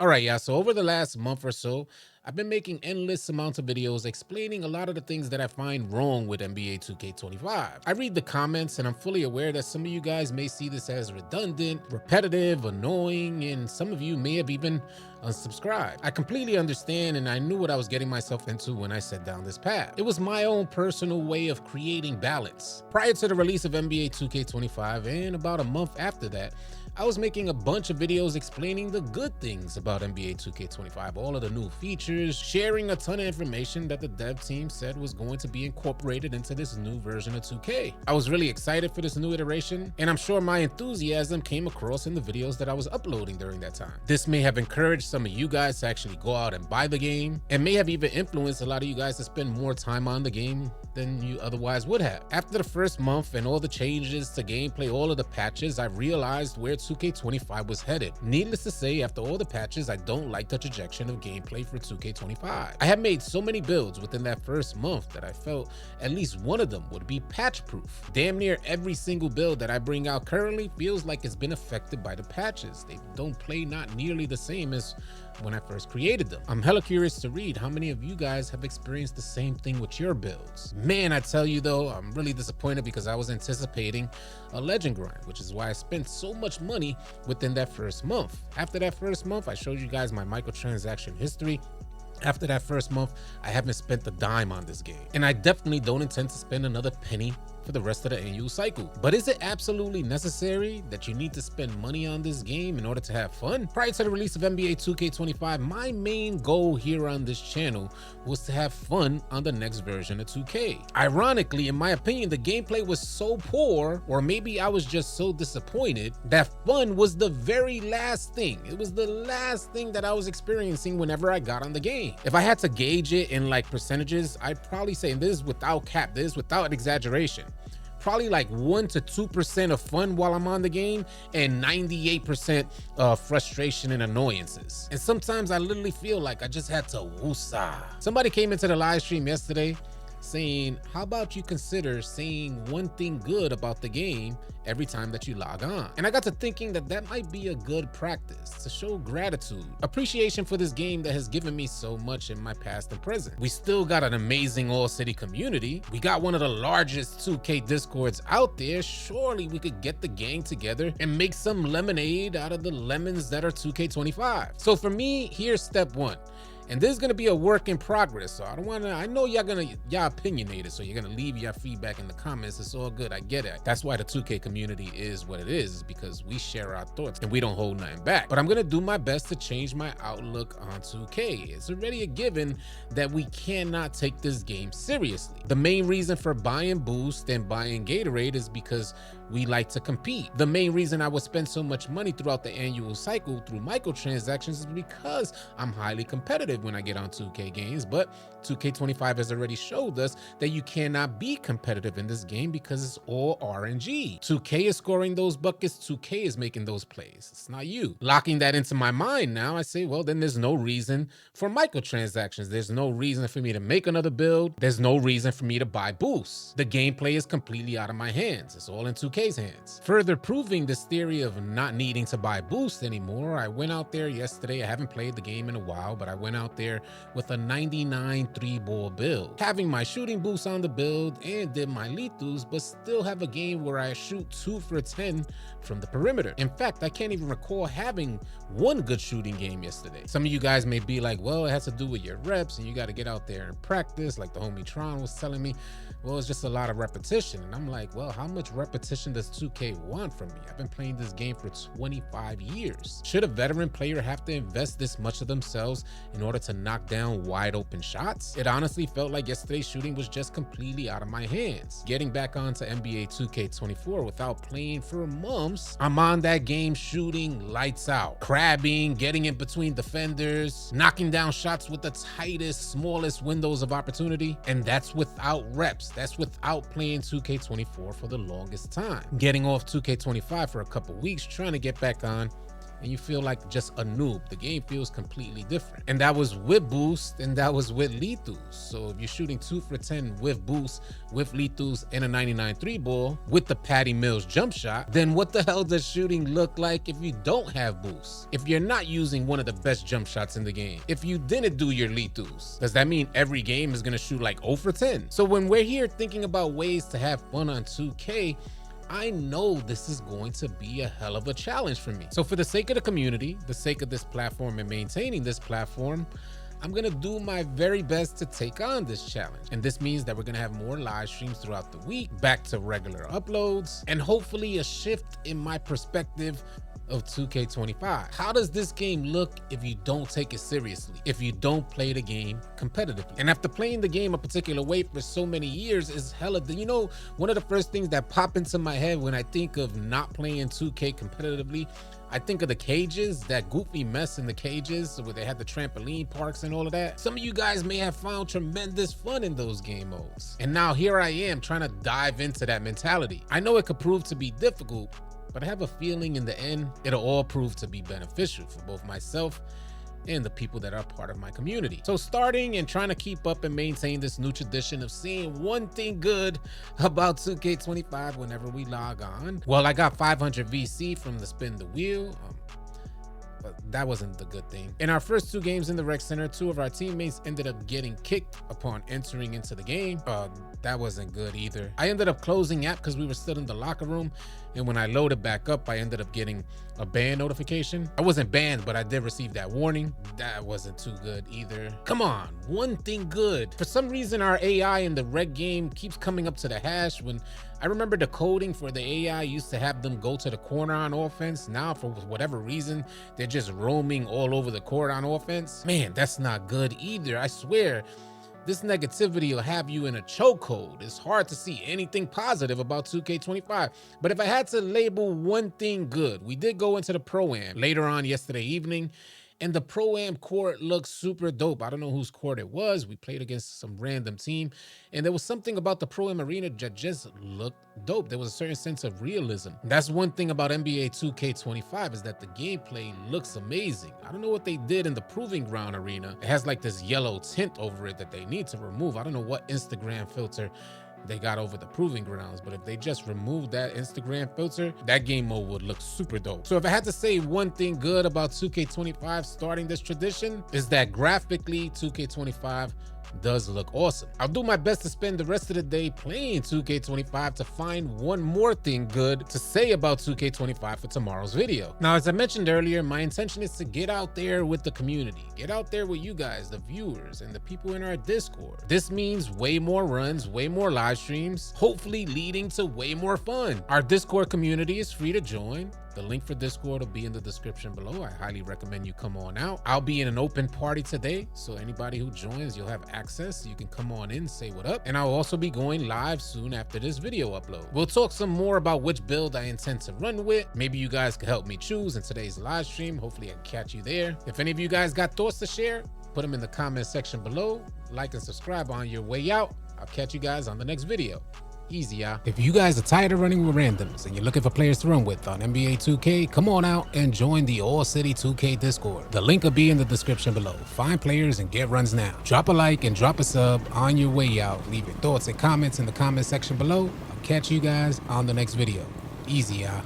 All right, yeah. So over the last month or so, I've been making endless amounts of videos explaining a lot of the things that I find wrong with NBA 2K25. I read the comments and I'm fully aware that some of you guys may see this as redundant, repetitive, annoying, and some of you may have even unsubscribed. I completely understand, and I knew what I was getting myself into when I set down this path. It was my own personal way of creating balance. Prior to the release of NBA 2K25 and about a month after that, I was making a bunch of videos explaining the good things about NBA 2K25, all of the new features, sharing a ton of information that the dev team said was going to be incorporated into this new version of 2K. I was really excited for this new iteration, and I'm sure my enthusiasm came across in the videos that I was uploading during that time. This may have encouraged some of you guys to actually go out and buy the game, and may have even influenced a lot of you guys to spend more time on the game than you otherwise would have. After the first month and all the changes to gameplay, all of the patches, I realized where 2K25 was headed. Needless to say, after all the patches, I don't like the trajectory of gameplay for 2K25. I have made so many builds within that first month that I felt at least one of them would be patch proof. Damn near every single build that I bring out currently feels like it's been affected by the patches. They don't play not nearly the same as when I first created them. I'm hella curious to read how many of you guys have experienced the same thing with your builds. Man, I tell you though, I'm really disappointed because I was anticipating a legend grind, which is why I spent so much money within that first month. After that first month, I showed you guys my microtransaction history. After that first month, I haven't spent a dime on this game, and I definitely don't intend to spend another penny for the rest of the annual cycle. But is it absolutely necessary that you need to spend money on this game in order to have fun? Prior to the release of NBA 2K25, my main goal here on this channel was to have fun on the next version of 2K. Ironically, in my opinion, the gameplay was so poor, or maybe I was just so disappointed, that fun was the very last thing. It was the last thing that I was experiencing whenever I got on the game. If I had to gauge it in like percentages, I'd probably say, and this is without cap, this is without exaggeration, probably like 1 to 2% of fun while I'm on the game and 98% of frustration and annoyances. And sometimes I literally feel like I just had to woosah. Somebody came into the live stream yesterday saying, how about you consider saying one thing good about the game every time that you log on? And I got to thinking that that might be a good practice to show gratitude, appreciation for this game that has given me so much in my past and present. We still got an amazing AllCity community. We got one of the largest 2K discords out there. Surely we could get the gang together and make some lemonade out of the lemons that are 2K25. So for me, here's step one. And this is gonna be a work in progress, so I know y'all opinionated, so you're gonna leave your feedback in the comments. It's all good, I get it. That's why the 2K community is what it is because we share our thoughts and we don't hold nothing back. But I'm gonna do my best to change my outlook on 2K. It's already a given that we cannot take this game seriously. The main reason for buying Boost and buying Gatorade is because we like to compete. The main reason I would spend so much money throughout the annual cycle through microtransactions is because I'm highly competitive when I get on 2K games, but 2K25 has already showed us that you cannot be competitive in this game because it's all RNG. 2K is scoring those buckets, 2K is making those plays. It's not you. Locking that into my mind now, I say, well, then there's no reason for microtransactions. There's no reason for me to make another build. There's no reason for me to buy boosts. The gameplay is completely out of my hands. It's all in 2K's hands. Further proving this theory of not needing to buy boosts anymore, I went out there yesterday. I haven't played the game in a while, but I went out there with a 99 3-ball build, having my shooting boosts on the build and did my lethals, but still have a game where I shoot 2 for 10 from the perimeter. In fact, I can't even recall having one good shooting game yesterday. Some of you guys may be like, well, it has to do with your reps and you got to get out there and practice, like the homie Tron was telling me. Well, it's just a lot of repetition. And I'm like, well, how much repetition does 2K want from me? I've been playing this game for 25 years. Should a veteran player have to invest this much of themselves in order to knock down wide open shots? It honestly felt like yesterday's shooting was just completely out of my hands. Getting back onto NBA 2K24 without playing for months, I'm on that game shooting lights out, crabbing, getting in between defenders, knocking down shots with the tightest, smallest windows of opportunity. And that's without reps. That's without playing 2K24 for the longest time. Getting off 2K25 for a couple weeks, trying to get back on, and you feel like just a noob. The game feels completely different. And that was with boost, and that was with lethals. So if you're shooting 2 for 10 with boost, with lethals, and a 99 3-ball with the Patty Mills jump shot, then what the hell does shooting look like if you don't have boost? If you're not using one of the best jump shots in the game, if you didn't do your lethals, does that mean every game is gonna shoot like 0 for 10? So when we're here thinking about ways to have fun on 2K, I know this is going to be a hell of a challenge for me. So for the sake of the community, the sake of this platform and maintaining this platform, I'm gonna do my very best to take on this challenge. And this means that we're gonna have more live streams throughout the week, back to regular uploads, and hopefully a shift in my perspective of 2K25. How does this game look if you don't take it seriously, if you don't play the game competitively? And after playing the game a particular way for so many years is hella, you know, one of the first things that pop into my head when I think of not playing 2K competitively, I think of the cages, that goofy mess in the cages where they had the trampoline parks and all of that. Some of you guys may have found tremendous fun in those game modes. And now here I am trying to dive into that mentality. I know it could prove to be difficult, but I have a feeling in the end, it'll all prove to be beneficial for both myself and the people that are part of my community. So starting and trying to keep up and maintain this new tradition of seeing one thing good about 2K25 whenever we log on. Well, I got 500 VC from the spin the wheel. But that wasn't the good thing. In our first 2 games in the rec center, 2 of our teammates ended up getting kicked upon entering into the game. That wasn't good either. I ended up closing app because we were still in the locker room. And when I loaded back up, I ended up getting a ban notification. I wasn't banned, but I did receive that warning. That wasn't too good either. Come on, one thing good. For some reason, our AI in the rec game keeps coming up to the hash when I remember the coding for the AI used to have them go to the corner on offense. Now, for whatever reason, they're just roaming all over the court on offense. Man, that's not good either. I swear, this negativity will have you in a chokehold. It's hard to see anything positive about 2K25. But if I had to label one thing good, we did go into the Pro-Am later on yesterday evening, and the Pro-Am court looks super dope. I don't know whose court it was. We played against some random team, and there was something about the Pro-Am arena that just looked dope. There was a certain sense of realism. That's one thing about NBA 2K25 is that the gameplay looks amazing. I don't know what they did in the Proving Ground arena. It has like this yellow tint over it that they need to remove. I don't know what Instagram filter they got over the Proving Grounds, but if they just removed that Instagram filter, that game mode would look super dope. So if I had to say one thing good about 2K25 starting this tradition, is that graphically 2K25 does look awesome. I'll do my best to spend the rest of the day playing 2K25 to find one more thing good to say about 2K25 for tomorrow's video. Now, as I mentioned earlier, my intention is to get out there with the community, get out there with you guys, the viewers, and the people in our Discord. This means way more runs, way more live streams, hopefully leading to way more fun. Our Discord community is free to join. The link for Discord will be in the description below. I highly recommend you come on out. I'll be in an open party today, so anybody who joins, you'll have access. You can come on in, say what up. And I'll also be going live soon after this video upload. We'll talk some more about which build I intend to run with. Maybe you guys can help me choose in today's live stream. Hopefully I can catch you there. If any of you guys got thoughts to share, put them in the comment section below. Like and subscribe on your way out. I'll catch you guys on the next video. Easy, y'all. If you guys are tired of running with randoms and you're looking for players to run with on NBA 2K, come on out and join the AllCity 2K Discord. The link will be in the description below. Find players and get runs now. Drop a like and drop a sub on your way out. Leave your thoughts and comments in the comment section below. I'll catch you guys on the next video. Easy, y'all.